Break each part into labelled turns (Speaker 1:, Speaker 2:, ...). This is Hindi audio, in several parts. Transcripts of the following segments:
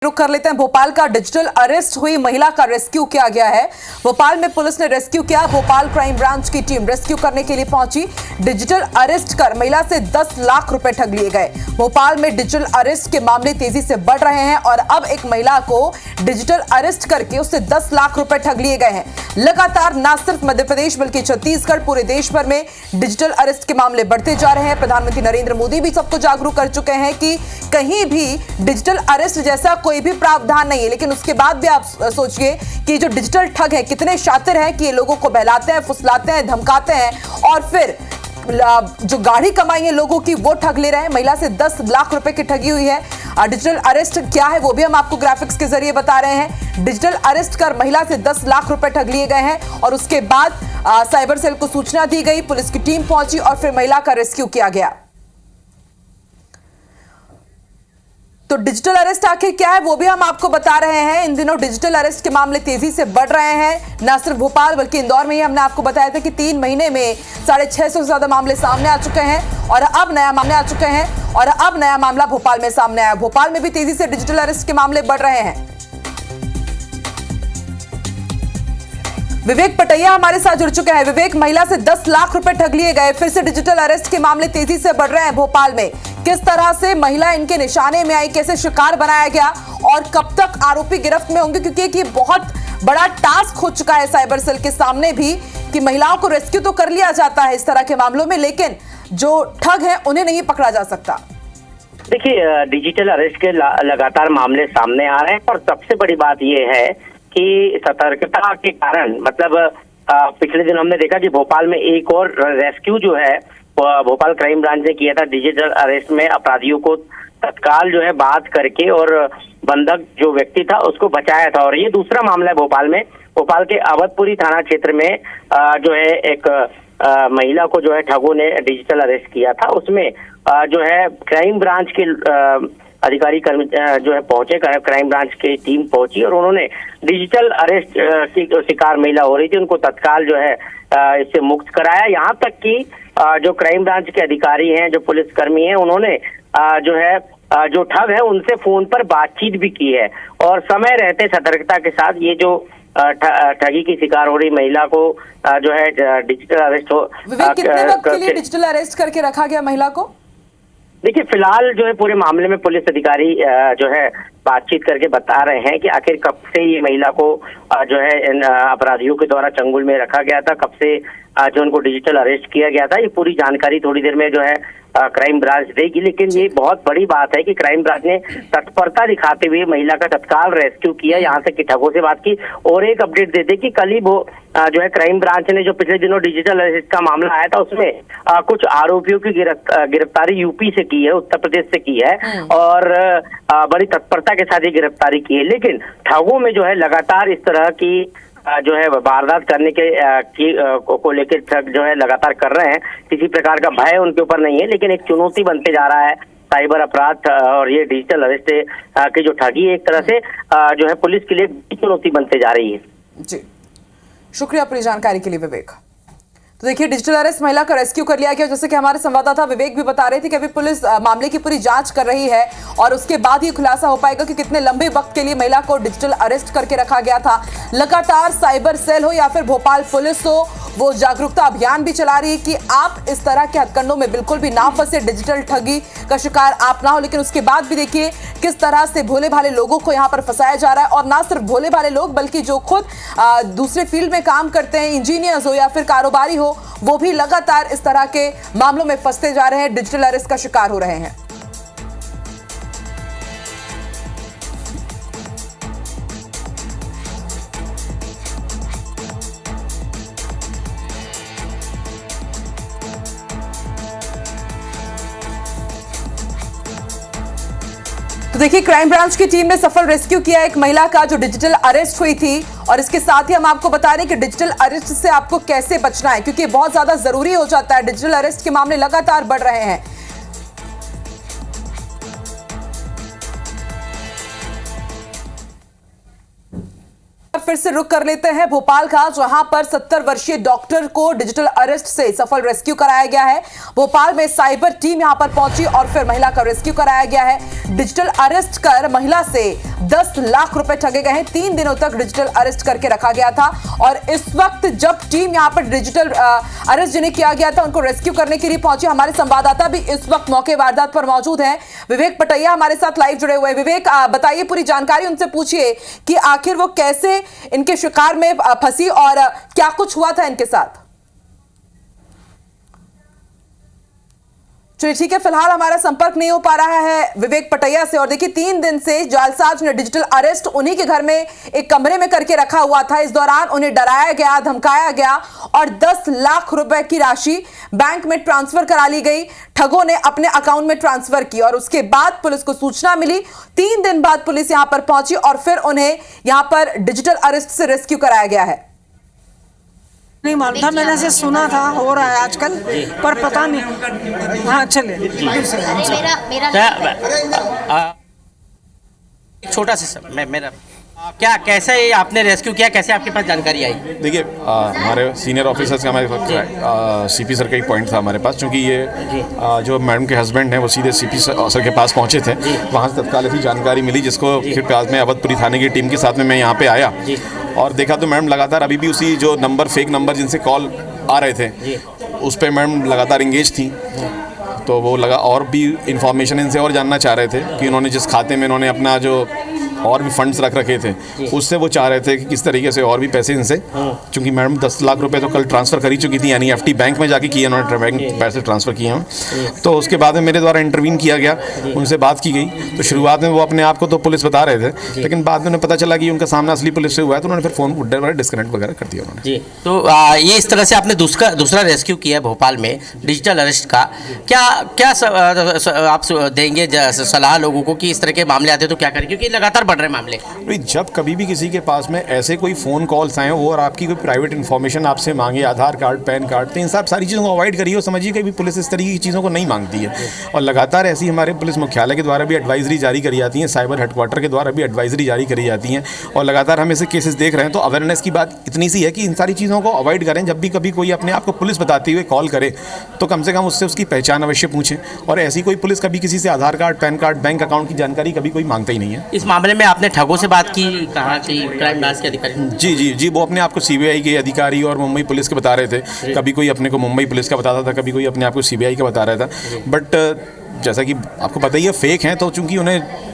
Speaker 1: रुक कर लेते हैं। भोपाल का डिजिटल अरेस्ट हुई महिला का रेस्क्यू किया गया है। भोपाल में पुलिस ने रेस्क्यू किया। भोपाल क्राइम ब्रांच की टीम रेस्क्यू करने के लिए पहुंची। डिजिटल अरेस्ट कर महिला से 10 लाख रुपए ठग लिए गए। भोपाल में डिजिटल अरेस्ट के मामले तेजी से बढ़ रहे हैं और अब एक महिला को डिजिटल अरेस्ट करके उससे 10 लाख रुपए ठग लिए गए हैं। लगातार न सिर्फ मध्य प्रदेश बल्कि छत्तीसगढ़ पूरे देश भर में डिजिटल अरेस्ट के मामले बढ़ते जा रहे हैं। प्रधानमंत्री नरेंद्र मोदी भी सबको जागरूक कर चुके हैं कि कहीं भी डिजिटल अरेस्ट जैसा कोई भी प्रावधान नहीं है, लेकिन उसके बाद भी आप सोचिए कि जो डिजिटल ठग है कितने शातिर हैं कि ये लोगों को बहलाते हैं, फुसलाते हैं, धमकाते हैं और फिर जो गाढ़ी कमाई है लोगों की वो ठग ले रहे हैं। महिला से 10 लाख रुपए की ठगी हुई है। डिजिटल अरेस्ट क्या है वो भी हम आपको ग्राफिक्स के जरिए बता रहे हैं। डिजिटल अरेस्ट कर महिला से 10 लाख रुपए ठग लिए गए हैं और उसके बाद साइबर सेल को सूचना दी गई, पुलिस की टीम पहुंची और फिर महिला का रेस्क्यू किया गया। तो डिजिटल अरेस्ट आखिर क्या है वो भी हम आपको बता रहे हैं। इन दिनों डिजिटल अरेस्ट के मामले तेजी से बढ़ रहे हैं। न सिर्फ भोपाल बल्कि इंदौर में ही हमने आपको बताया था कि 3 महीने में 650 से ज्यादा मामले सामने आ चुके हैं और अब नया मामला भोपाल में सामने आया। भोपाल में भी तेजी से डिजिटल अरेस्ट के मामले बढ़ रहे हैं। विवेक पटैया हमारे साथ जुड़ चुके हैं। विवेक, महिला से 10 लाख रुपए ठग लिए गए, फिर से डिजिटल अरेस्ट के मामले तेजी से बढ़ रहे हैं भोपाल में। किस तरह से महिला इनके निशाने में आई, कैसे शिकार बनाया गया और कब तक आरोपी गिरफ्त में होंगे, क्योंकि ये बहुत बड़ा टास्क हो चुका है साइबर सेल के सामने भी कि महिलाओं को रेस्क्यू तो कर लिया जाता है इस तरह के मामलों में, लेकिन जो ठग है उन्हें नहीं पकड़ा जा सकता।
Speaker 2: देखिए, डिजिटल अरेस्ट के लगातार मामले सामने आ रहे हैं और सबसे बड़ी बात यह है कि सतर्कता के कारण पिछले दिन हमने देखा कि भोपाल में एक और रेस्क्यू जो है भोपाल क्राइम ब्रांच ने किया था। डिजिटल अरेस्ट में अपराधियों को तत्काल जो है बात करके और बंधक जो व्यक्ति था उसको बचाया था। और ये दूसरा मामला है भोपाल में। भोपाल के अवधपुरी थाना क्षेत्र में जो है एक महिला को जो है ठगों ने डिजिटल अरेस्ट किया था। उसमें जो है क्राइम ब्रांच के अधिकारी कर्मी जो है पहुंचे, क्राइम ब्रांच की टीम पहुंची और उन्होंने डिजिटल अरेस्ट की शिकार महिला हो रही थी उनको तत्काल जो है इससे मुक्त कराया। यहाँ तक कि जो क्राइम ब्रांच के अधिकारी हैं, जो पुलिसकर्मी हैं, उन्होंने जो है जो ठग है उनसे फोन पर बातचीत भी की है और समय रहते सतर्कता के साथ ये जो ठगी की शिकार हो रही महिला को जो है डिजिटल अरेस्ट हो।
Speaker 1: विवेक, कितने वक्त के लिए डिजिटल अरेस्ट करके रखा गया महिला को?
Speaker 2: देखिए, फिलहाल जो है पूरे मामले में पुलिस अधिकारी जो है बातचीत करके बता रहे हैं कि आखिर कब से ये महिला को जो है इन अपराधियों के द्वारा चंगुल में रखा गया था, कब से जो उनको डिजिटल अरेस्ट किया गया था। ये पूरी जानकारी थोड़ी देर में जो है क्राइम ब्रांच देगी, लेकिन ये बहुत बड़ी बात है कि क्राइम ब्रांच ने तत्परता दिखाते हुए महिला का तत्काल रेस्क्यू किया। यहाँ तक कि ठगों से बात की। और एक अपडेट देते कि कल ही वो जो है क्राइम ब्रांच ने जो पिछले दिनों डिजिटल अरेस्ट का मामला आया था उसमें कुछ आरोपियों की गिरफ्तारी यूपी से की है, उत्तर प्रदेश से की है और बड़ी तत्परता के साथ ये गिरफ्तारी की है। लेकिन ठगों में जो है लगातार इस तरह की जो है वारदात करने को लेकर ठग जो है लगातार कर रहे हैं। किसी प्रकार का भय उनके ऊपर नहीं है, लेकिन एक चुनौती बनते जा रहा है साइबर अपराध और ये डिजिटल अरेस्ट की जो ठगी है एक तरह से जो है पुलिस के लिए चुनौती बनते जा रही है।
Speaker 1: जी, शुक्रिया पूरी जानकारी के लिए विवेक। तो देखिए, डिजिटल अरेस्ट महिला का रेस्क्यू कर लिया गया। जैसे कि हमारे संवाददाता विवेक भी बता रहे थे कि अभी पुलिस मामले की पूरी जांच कर रही है और उसके बाद ही खुलासा हो पाएगा कि कितने लंबे वक्त के लिए महिला को डिजिटल अरेस्ट करके रखा गया था। लगातार साइबर सेल हो या फिर भोपाल पुलिस हो, वो जागरूकता अभियान भी चला रही है कि आप इस तरह के हथकंडों में बिल्कुल भी ना फंसे, डिजिटल ठगी का शिकार आप ना हो। लेकिन उसके बाद भी देखिए किस तरह से भोले भाले लोगों को यहाँ पर फंसाया जा रहा है और ना सिर्फ भोले भाले लोग बल्कि जो खुद दूसरे फील्ड में काम करते हैं, इंजीनियर्स हो या फिर कारोबारी हो, वो भी लगातार इस तरह के मामलों में फंसते जा रहे हैं, डिजिटल अरेस्ट का शिकार हो रहे हैं। तो देखिए, क्राइम ब्रांच की टीम ने सफल रेस्क्यू किया एक महिला का जो डिजिटल अरेस्ट हुई थी और इसके साथ ही हम आपको बता रहे हैं कि डिजिटल अरेस्ट से आपको कैसे बचना है, क्योंकि बहुत ज्यादा जरूरी हो जाता है। डिजिटल अरेस्ट के मामले लगातार बढ़ रहे हैं। फिर से रुक कर लेते हैं भोपाल का, जहां पर 70 वर्षीय डॉक्टर को डिजिटल अरेस्ट से सफल रेस्क्यू कराया गया है। भोपाल में साइबर टीम यहां पर पहुंची और फिर महिला का रेस्क्यू कराया गया है। डिजिटल अरेस्ट कर महिला से 10 लाख रुपए ठगे गए हैं। 3 दिनों तक डिजिटल अरेस्ट करके रखा गया था और इस वक्त जब टीम यहां पर डिजिटल अरेस्ट जिन्हें किया गया था उनको रेस्क्यू करने के लिए पहुंची। हमारे संवाददाता भी इस वक्त मौके वारदात पर मौजूद हैं। विवेक पटैया हमारे साथ लाइव जुड़े हुए हैं। विवेक, बताइए पूरी जानकारी, उनसे पूछिए कि आखिर वो कैसे इनके शिकार में फंसी और क्या कुछ हुआ था इनके साथ। चलिए ठीक है, फिलहाल हमारा संपर्क नहीं हो पा रहा है विवेक पटैया से। और देखिए 3 दिन से जालसाज ने डिजिटल अरेस्ट उन्हीं के घर में एक कमरे में करके रखा हुआ था। इस दौरान उन्हें डराया गया, धमकाया गया और 10 लाख रुपए की राशि बैंक में ट्रांसफर करा ली गई। ठगों ने अपने अकाउंट में ट्रांसफर की और उसके बाद पुलिस को सूचना मिली। 3 दिन बाद पुलिस यहां पर पहुंची और फिर उन्हें यहां पर डिजिटल अरेस्ट से रेस्क्यू कराया गया है।
Speaker 3: नहीं मालूम था, मैंने ऐसे सुना था हो रहा है आजकल, पर पता नहीं। हाँ चले
Speaker 4: छोटा सा मेरा क्या कैसे आपने रेस्क्यू किया, कैसे आपके पास जानकारी आई?
Speaker 5: देखिए हमारे सीनियर ऑफिसर्स का हमारे सीपी सर का एक पॉइंट था हमारे पास, क्योंकि ये जो मैडम के हस्बैंड हैं वो सीधे सीपी सर के पास पहुंचे थे। वहाँ से तत्काल ऐसी जानकारी मिली जिसको फिर बाद में अवधपुरी थाने की टीम के साथ में मैं यहाँ पे आया और देखा तो मैडम लगातार अभी भी उसी जो नंबर फेक नंबर जिनसे कॉल आ रहे थे उस पर मैडम लगातार इंगेज थी। तो वो लगा और भी इंफॉर्मेशन इनसे और जानना चाह रहे थे कि उन्होंने जिस खाते में इन्होंने अपना जो और भी फंड्स रख रखे थे उससे वो चाह रहे थे कि किस तरीके से और भी पैसे इनसे, क्योंकि मैडम 10 लाख रुपए तो कल ट्रांसफ़र करी चुकी थी, यानी एफटी बैंक में जाके किए उन्होंने बैंक पैसे ट्रांसफ़र किए हैं। तो उसके बाद में मेरे द्वारा इंटरवीन किया गया, उनसे बात की गई। तो शुरुआत में वो अपने आप को तो पुलिस बता रहे थे, लेकिन बाद में उन्हें पता चला कि उनका सामना असली पुलिस से हुआ है, तो उन्होंने फिर फ़ोन डिस्कनेक्ट वगैरह कर दिया उन्होंने।
Speaker 4: जी, तो ये इस तरह से आपने दूसरा रेस्क्यू किया है भोपाल में डिजिटल अरेस्ट का। क्या आप देंगे सलाह लोगों को कि इस तरह के मामले आते हैं तो क्या करें, क्योंकि लगातार बढ़ रहे मामले?
Speaker 5: जब कभी भी किसी के पास में ऐसे कोई फ़ोन कॉल्स आए हो और आपकी कोई प्राइवेट इन्फॉर्मेशन आपसे मांगे, आधार कार्ड, पैन कार्ड, तो इन सब सारी चीज़ों को अवॉइड करिए और समझिए कि भी पुलिस इस तरीके की चीज़ों को नहीं मांगती है। और लगातार ऐसी हमारे पुलिस मुख्यालय के द्वारा भी एडवाइजरी जारी करी जाती है, साइबर हेडक्वार्टर के द्वारा भी एडवाइजरी जारी करी जाती हैं और लगातार हम ऐसे केसेस देख रहे हैं। तो अवेयरनेस की बात इतनी सी है कि इन सारी चीज़ों को अवॉइड करें। जब भी कभी कोई अपने आप को पुलिस बताते हुए कॉल करे तो कम से कम उससे उसकी पहचान अवश्य पूछें। और ऐसी कोई पुलिस कभी किसी से Aadhaar card, PAN card, bank account की जानकारी कभी कोई मांगता ही नहीं है।
Speaker 4: इस मामले में आपने ठगों से बात की, कहा कि क्राइम ब्रांच के अधिकारी? जी,
Speaker 5: वो अपने आप को सीबीआई के अधिकारी और मुंबई पुलिस के बता रहे थे। कभी कोई अपने को मुंबई पुलिस का बताता था, कभी कोई अपने आप को सीबीआई का बता रहा था। बट जैसा कि आपको पता ही है फेक हैं, तो चूंकि उन्हें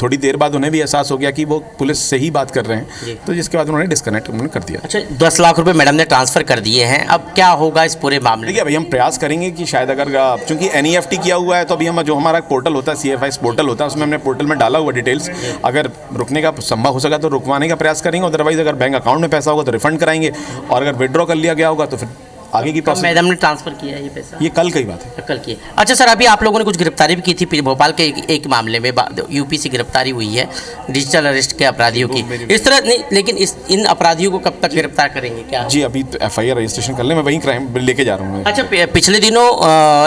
Speaker 5: थोड़ी देर बाद उन्हें भी एहसास हो गया कि वो पुलिस से ही बात कर रहे हैं, तो जिसके बाद उन्होंने डिस्कनेक्ट कर दिया।
Speaker 4: अच्छा, 10 लाख रुपए मैडम ने ट्रांसफर कर दिए हैं, अब क्या होगा इस पूरे मामले?
Speaker 5: देखिए अभी हम प्रयास करेंगे कि शायद अगर चूंकि NEFT किया हुआ है तो अभी हम जो हमारा पोर्टल होता है CFIs पोर्टल होता है उसमें हमने पोर्टल में डाला हुआ डिटेल्स, अगर रुकने का संभव हो सका तो रुकवाने का प्रयास करेंगे, अदरवाइज अगर बैंक अकाउंट में पैसा होगा तो रिफंड कराएंगे और अगर विड्रॉ कर लिया गया होगा तो फिर आगे की प्रोसेस।
Speaker 4: मैडम ने ट्रांसफर किया है ये पैसा?
Speaker 5: ये कल की बात है,
Speaker 4: कल की। अच्छा सर, अभी आप लोगों ने कुछ गिरफ्तारी भी की थी भोपाल के एक मामले में, यूपी से गिरफ्तारी हुई है डिजिटल अरेस्ट के अपराधियों की। इस तरह नहीं, लेकिन इन अपराधियों को कब तक गिरफ्तार करेंगे क्या?
Speaker 5: जी अभी तो FIR रजिस्ट्रेशन कर ले, मैं वहीं क्राइम लेके जा रहा हूँ।
Speaker 4: अच्छा, पिछले दिनों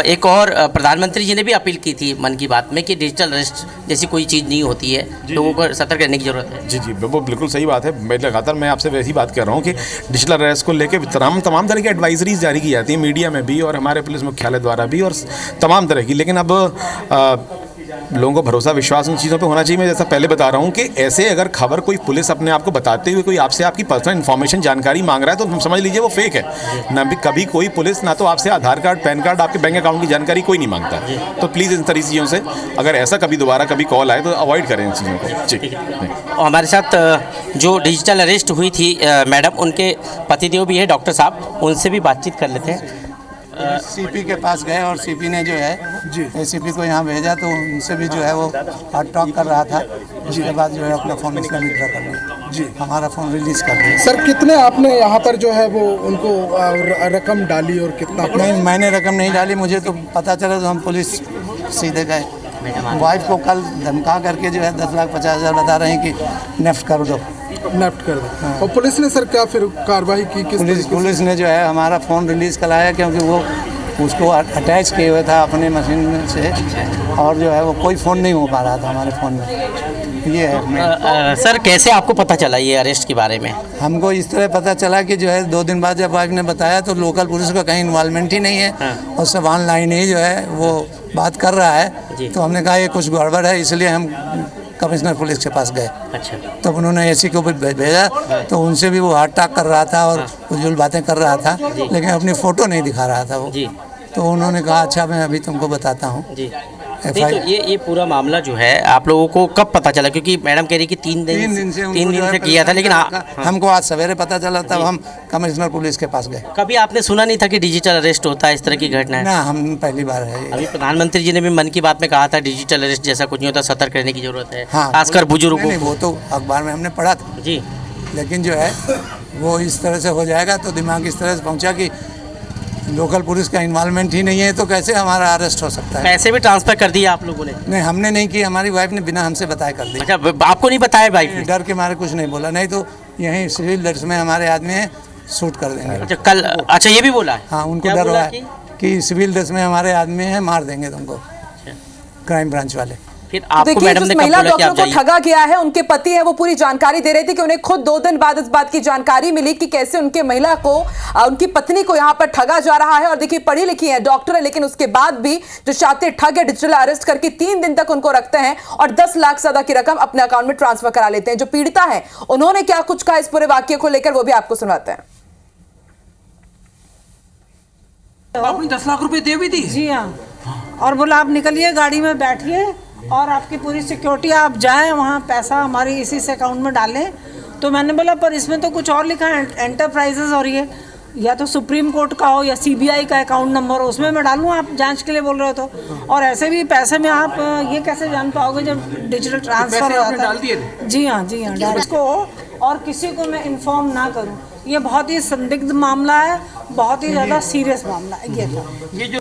Speaker 4: एक और प्रधानमंत्री जी ने भी अपील की थी मन की बात में कि डिजिटल अरेस्ट जैसी कोई चीज़ नहीं होती है, लोगों को सतर्क रहने की जरूरत है।
Speaker 5: जी वो बिल्कुल सही बात है। मैं लगातार आपसे वैसी बात कर रहा हूँ कि डिजिटल अरेस्ट को लेकर तमाम तरह की एडवाइजरीज जारी की जाती है, मीडिया में भी और हमारे पुलिस मुख्यालय द्वारा भी और तमाम तरह की। लेकिन अब लोगों को भरोसा विश्वास उन चीज़ों पे होना चाहिए। मैं जैसा पहले बता रहा हूँ कि ऐसे अगर खबर कोई पुलिस अपने आप को बताते हुए कोई आपसे आपकी पर्सनल इन्फॉर्मेशन जानकारी मांग रहा है तो समझ लीजिए वो फेक है। ना भी कभी कोई पुलिस ना तो आपसे आधार कार्ड, पैन कार्ड, आपके बैंक अकाउंट की जानकारी कोई नहीं मांगता। तो प्लीज़ इन तरह चीज़ों से अगर ऐसा कभी दोबारा कभी कॉल आए तो अवॉइड करें इन चीज़ों को। जी,
Speaker 4: हमारे साथ जो डिजिटल अरेस्ट हुई थी मैडम, उनके पतिदेव भी है डॉक्टर साहब, उनसे भी बातचीत कर लेते हैं।
Speaker 6: CP के पास गए और CP ने जो है ACP को यहाँ भेजा, तो उनसे भी जो है वो हार्ड टॉक कर रहा था। उसके बाद जो है अपना फ़ोन इसका विड्रॉ कर लिया। जी, हमारा फ़ोन रिलीज़ कर दिया।
Speaker 7: सर कितने आपने यहाँ पर जो है वो उनको रकम डाली और कितना?
Speaker 6: नहीं, मैंने रकम नहीं डाली, मुझे तो पता चला तो हम पुलिस सीधे गए। वाइफ को कल धमका करके जो है 10,50,000 बता रहे हैं कि नेफ्ट कर दो।
Speaker 7: नेफ्ट कर दो। और पुलिस ने सर क्या फिर कार्रवाई की?
Speaker 6: पुलिस ने जो है हमारा फ़ोन रिलीज़ कराया, क्योंकि वो उसको अटैच किए हुए था अपने मशीन से और जो है वो कोई फ़ोन नहीं हो पा रहा था हमारे फ़ोन में। ये है
Speaker 4: सर कैसे आपको पता चला ये अरेस्ट के बारे में?
Speaker 6: हमको इस तरह पता चला कि जो है 2 दिन बाद जब वाइफ ने बताया तो लोकल पुलिस का कहीं इन्वॉल्वमेंट ही नहीं है और सब ऑनलाइन ही जो है वो बात कर रहा है। तो हमने कहा ये कुछ गड़बड़ है, इसलिए हम कमिश्नर पुलिस के पास गए।
Speaker 4: अच्छा।
Speaker 6: तब उन्होंने एसी को भी भेजा तो उनसे भी वो हार्ट टॉक कर रहा था और उज्जवल बातें कर रहा था, लेकिन अपनी फ़ोटो नहीं दिखा रहा था वो। तो उन्होंने कहा अच्छा मैं अभी तुमको बताता हूँ।
Speaker 4: नहीं तो ये पूरा मामला जो है आप लोगों को कब पता चला? क्योंकि मैडम कह रही कि 3 दिन से किया था, लेकिन
Speaker 6: हमको आज सवेरे पता चला, तब हम कमिश्नर पुलिस के पास गए।
Speaker 4: कभी आपने सुना नहीं था कि डिजिटल अरेस्ट होता है, इस तरह की घटना है?
Speaker 6: ना, हम पहली बार है।
Speaker 4: अभी प्रधानमंत्री जी ने भी मन की बात में कहा था डिजिटल अरेस्ट जैसा कुछ नहीं होता, सतर्क रहने की जरूरत है, खासकर बुजुर्गों को।
Speaker 6: वो तो अखबार में हमने पढ़ा था
Speaker 4: जी,
Speaker 6: लेकिन जो है वो इस तरह से हो जाएगा तो दिमाग इस तरह से पहुंचा कि लोकल पुलिस का इन्वॉल्वमेंट ही नहीं है तो कैसे हमारा अरेस्ट हो सकता है।
Speaker 4: पैसे भी ट्रांसफर कर दिए आप लोगों ने?
Speaker 6: नहीं, हमने नहीं की, हमारी वाइफ ने बिना हमसे बताए कर दी।
Speaker 4: अच्छा, आपको नहीं बताया वाइफ ने?
Speaker 6: डर के मारे कुछ नहीं बोला, नहीं तो यहीं सिविल ड्रेस में हमारे आदमी है, शूट कर देंगे।
Speaker 4: अच्छा कल, अच्छा ये भी बोला है?
Speaker 6: हाँ, उनको डर हुआ है कि सिविल ड्रेस में हमारे आदमी है, मार देंगे तुमको, क्राइम ब्रांच वाले।
Speaker 4: फिर आपको मैडम ने
Speaker 1: महिला डॉक्टर को ठगा गया है, उनके पति है वो पूरी जानकारी दे रहे थे कि उन्हें खुद 2 दिन बाद इस बात की जानकारी मिली कि कैसे उनके महिला को, उनकी पत्नी को यहाँ पर ठगा जा रहा है। और देखिए पढ़ी लिखी है, डॉक्टर है, लेकिन उसके बाद भी जो शातिर ठग है डिजिटल अरेस्ट करके 3 दिन तक उनको रखते हैं और 10 लाख से ज्यादा की रकम अपने अकाउंट में ट्रांसफर करा लेते हैं। जो पीड़िता है उन्होंने क्या कुछ कहा इस पूरे वाक्य को लेकर वो भी आपको सुनवाते हैं।
Speaker 3: आपने 10 लाख रुपए दे भी दी? जी हाँ, और बोला आप निकलिए गाड़ी में बैठिए और आपकी पूरी सिक्योरिटी, आप जाएं वहाँ पैसा हमारी इसी से अकाउंट में डालें। तो मैंने बोला पर इसमें तो कुछ और लिखा है, एंटरप्राइजेज, और ये या तो सुप्रीम कोर्ट का हो या सीबीआई का अकाउंट नंबर हो, उसमें मैं डालूँ? आप जांच के लिए बोल रहे हो तो। और ऐसे भी पैसे में आप ये कैसे जान पाओगे जब डिजिटल ट्रांसफर होता है? जी हाँ, जी हाँ, इसको और किसी को मैं इन्फॉर्म ना करूँ, ये बहुत ही संदिग्ध मामला है, बहुत ही ज़्यादा सीरियस मामला है ये।